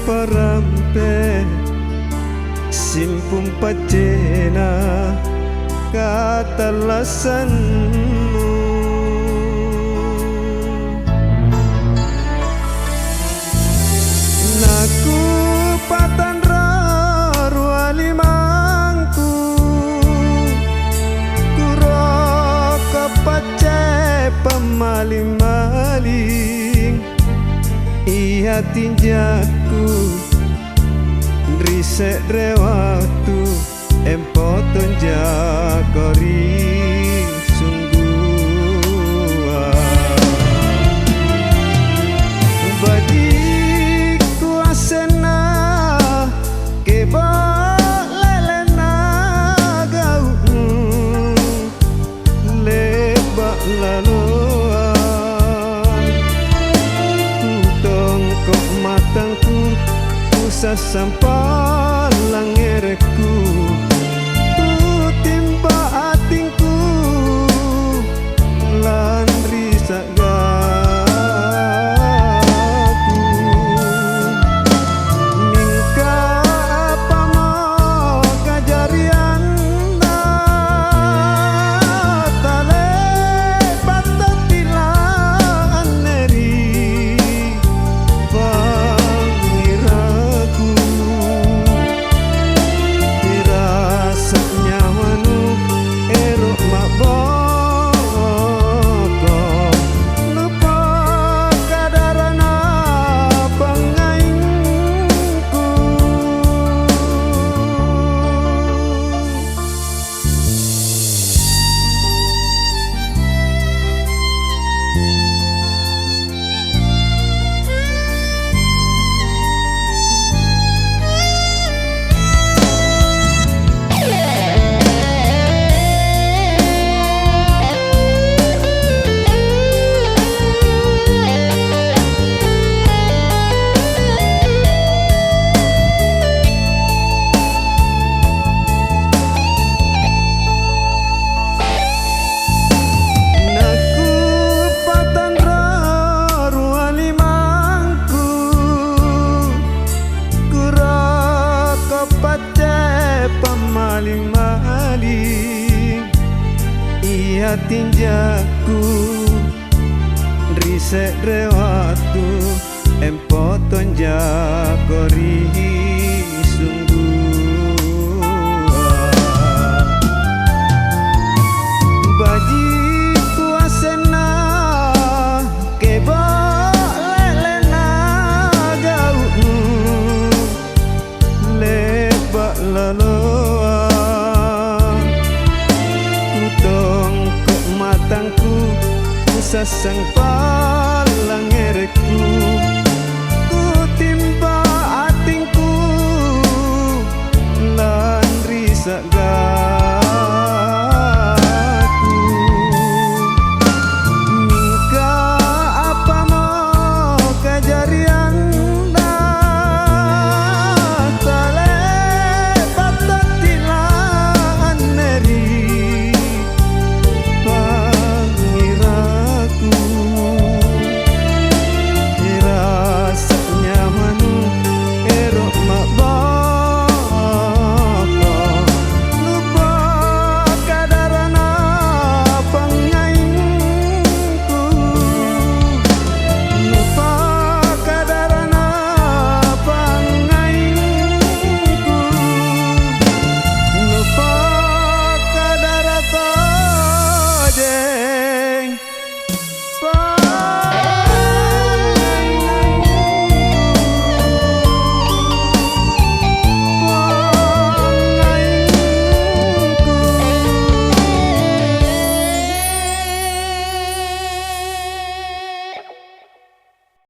parampe simpum pacena katalasanmu. Naku patan raru alimangku kuro kepace pemaling-maling iya tinjaku risek rewatu empo tonjakori sungguh bagi kuasena kebo lelena gau lebak laluan tongkok matangku usah sampah langereku timba atingku lan risak gaku mingka apa mau kajarian tale patatilan neri pangiraku dirasa nyawanu erok maboko lupa kadarana pengaingku. Maling-maling iya tinjaku risek rewatu empo tonjakori sungguh baji kuasena kebo lelena gau lebak laluan matangku sasang palang ereku